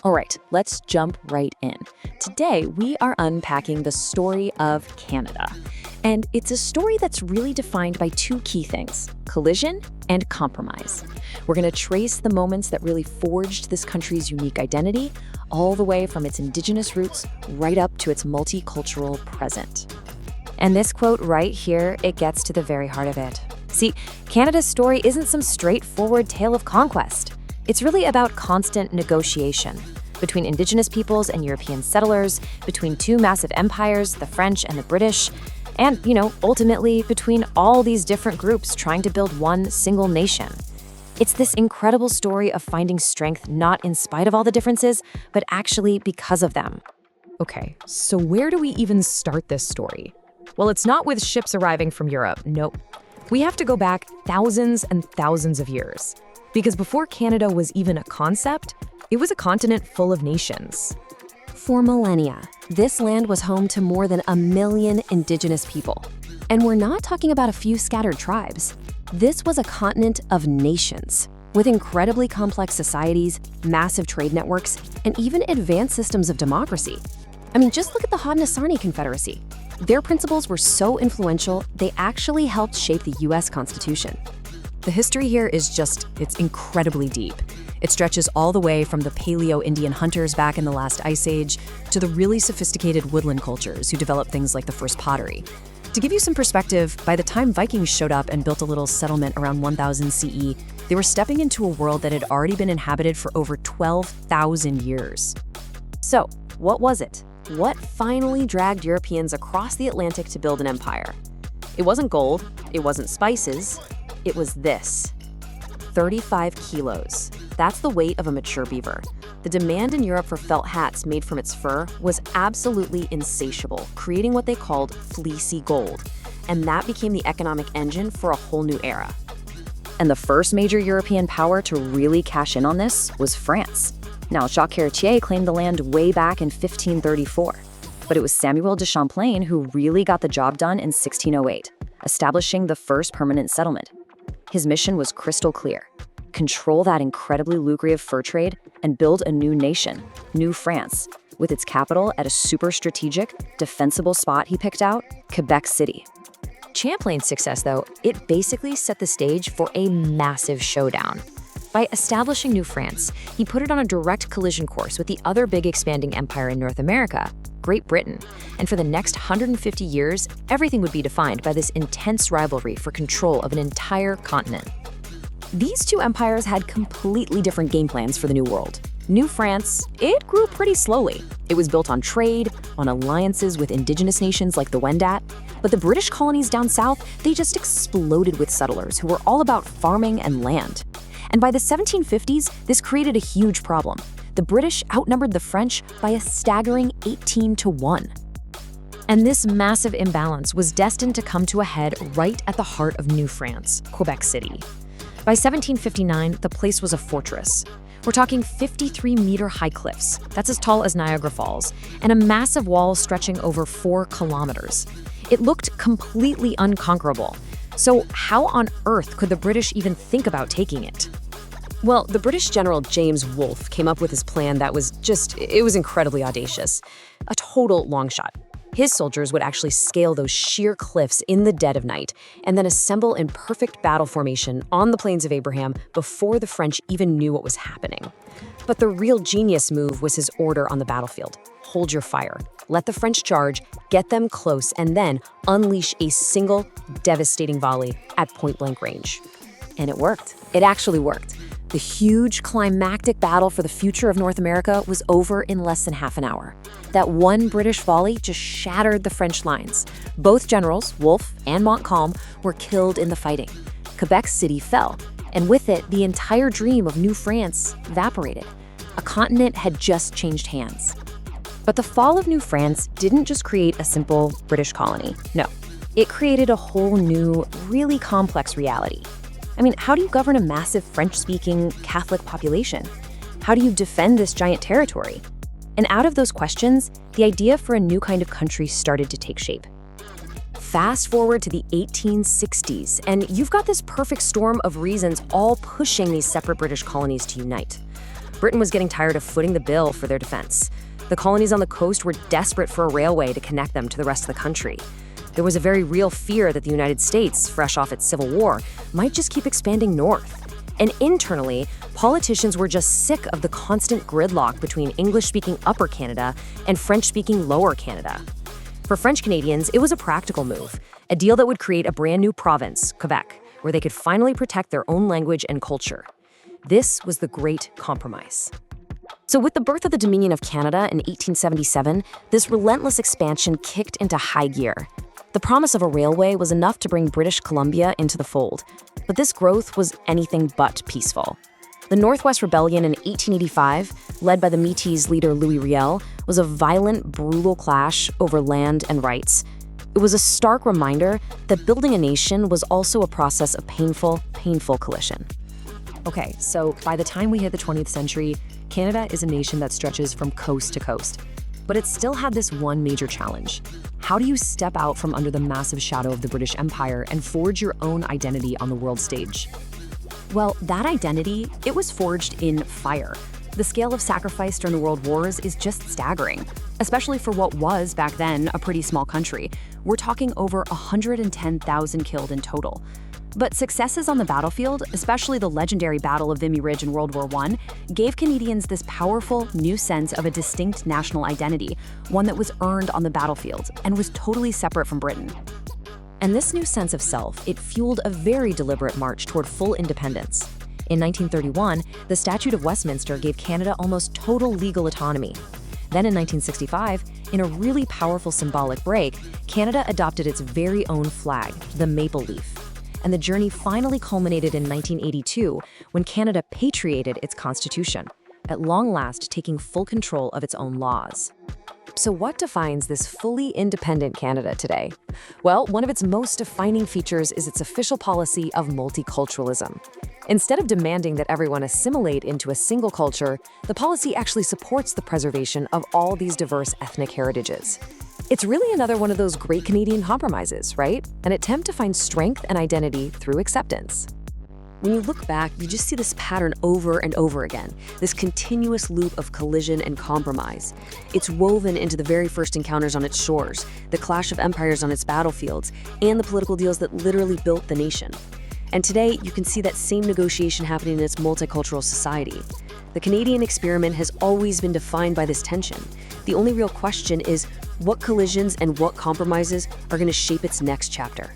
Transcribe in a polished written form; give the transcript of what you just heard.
All right, let's jump right in. Today, we are unpacking the story of Canada. And it's a story that's really defined by two key things: collision and compromise. We're going to trace the moments that really forged this country's unique identity, all the way from its indigenous roots right up to its multicultural present. And this quote right here, it gets to the very heart of it. See, Canada's story isn't some straightforward tale of conquest. It's really about constant negotiation between indigenous peoples and European settlers, between two massive empires, the French and the British, and, ultimately between all these different groups trying to build one single nation. It's this incredible story of finding strength not in spite of all the differences, but actually because of them. Okay, so where do we even start this story? Well, it's not with ships arriving from Europe, nope. We have to go back thousands and thousands of years. Because before Canada was even a concept, it was a continent full of nations. For millennia, this land was home to more than 1 million indigenous people. And we're not talking about a few scattered tribes. This was a continent of nations, with incredibly complex societies, massive trade networks, and even advanced systems of democracy. I mean, just look at the Haudenosaunee Confederacy. Their principles were so influential, they actually helped shape the US Constitution. The history here is it's incredibly deep. It stretches all the way from the Paleo-Indian hunters back in the last ice age to the really sophisticated woodland cultures who developed things like the first pottery. To give you some perspective, by the time Vikings showed up and built a little settlement around 1000 CE, they were stepping into a world that had already been inhabited for over 12,000 years. So, what was it? What finally dragged Europeans across the Atlantic to build an empire? It wasn't gold, it wasn't spices, it was this. 35 kilos. That's the weight of a mature beaver. The demand in Europe for felt hats made from its fur was absolutely insatiable, creating what they called fleecy gold. And that became the economic engine for a whole new era. And the first major European power to really cash in on this was France. Now, Jacques Cartier claimed the land way back in 1534. But it was Samuel de Champlain who really got the job done in 1608, establishing the first permanent settlement. His mission was crystal clear: control that incredibly lucrative fur trade and build a new nation, New France, with its capital at a super strategic, defensible spot he picked out, Quebec City. Champlain's success, though, it basically set the stage for a massive showdown. By establishing New France, he put it on a direct collision course with the other big expanding empire in North America, Great Britain. And for the next 150 years, everything would be defined by this intense rivalry for control of an entire continent. These two empires had completely different game plans for the New World. New France, it grew pretty slowly. It was built on trade, on alliances with indigenous nations like the Wendat. But the British colonies down south, they just exploded with settlers who were all about farming and land. And by the 1750s, this created a huge problem. The British outnumbered the French by a staggering 18-1. And this massive imbalance was destined to come to a head right at the heart of New France, Quebec City. By 1759, the place was a fortress. We're talking 53-meter-high cliffs, that's as tall as Niagara Falls, and a massive wall stretching over 4 kilometers. It looked completely unconquerable. So how on earth could the British even think about taking it? Well, the British general James Wolfe came up with his plan that was incredibly audacious. A total long shot. His soldiers would actually scale those sheer cliffs in the dead of night and then assemble in perfect battle formation on the Plains of Abraham before the French even knew what was happening. But the real genius move was his order on the battlefield: hold your fire, let the French charge, get them close, and then unleash a single devastating volley at point-blank range. And it worked. It actually worked. The huge climactic battle for the future of North America was over in less than half an hour. That one British volley just shattered the French lines. Both generals, Wolfe and Montcalm, were killed in the fighting. Quebec City fell, and with it, the entire dream of New France evaporated. A continent had just changed hands. But the fall of New France didn't just create a simple British colony. No, it created a whole new, really complex reality. I mean, how do you govern a massive French-speaking Catholic population? How do you defend this giant territory? And out of those questions, the idea for a new kind of country started to take shape. Fast forward to the 1860s, and you've got this perfect storm of reasons all pushing these separate British colonies to unite. Britain was getting tired of footing the bill for their defense. The colonies on the coast were desperate for a railway to connect them to the rest of the country. There was a very real fear that the United States, fresh off its Civil War, might just keep expanding north. And internally, politicians were just sick of the constant gridlock between English-speaking Upper Canada and French-speaking Lower Canada. For French Canadians, it was a practical move, a deal that would create a brand new province, Quebec, where they could finally protect their own language and culture. This was the Great Compromise. So with the birth of the Dominion of Canada in 1877, this relentless expansion kicked into high gear. The promise of a railway was enough to bring British Columbia into the fold, but this growth was anything but peaceful. The Northwest Rebellion in 1885, led by the Métis leader Louis Riel, was a violent, brutal clash over land and rights. It was a stark reminder that building a nation was also a process of painful collision. Okay, so by the time we hit the 20th century, Canada is a nation that stretches from coast to coast. But it still had this one major challenge. How do you step out from under the massive shadow of the British Empire and forge your own identity on the world stage? Well, that identity, it was forged in fire. The scale of sacrifice during the World Wars is just staggering, especially for what was, back then, a pretty small country. We're talking over 110,000 killed in total. But successes on the battlefield, especially the legendary Battle of Vimy Ridge in World War I, gave Canadians this powerful, new sense of a distinct national identity, one that was earned on the battlefield and was totally separate from Britain. And this new sense of self, it fueled a very deliberate march toward full independence. In 1931, the Statute of Westminster gave Canada almost total legal autonomy. Then in 1965, in a really powerful symbolic break, Canada adopted its very own flag, the maple leaf. And the journey finally culminated in 1982 when Canada patriated its constitution, at long last taking full control of its own laws. So what defines this fully independent Canada today? Well, one of its most defining features is its official policy of multiculturalism. Instead of demanding that everyone assimilate into a single culture, the policy actually supports the preservation of all these diverse ethnic heritages. It's really another one of those great Canadian compromises, right? An attempt to find strength and identity through acceptance. When you look back, you just see this pattern over and over again, this continuous loop of collision and compromise. It's woven into the very first encounters on its shores, the clash of empires on its battlefields, and the political deals that literally built the nation. And today, you can see that same negotiation happening in its multicultural society. The Canadian experiment has always been defined by this tension. The only real question is, what collisions and what compromises are going to shape its next chapter?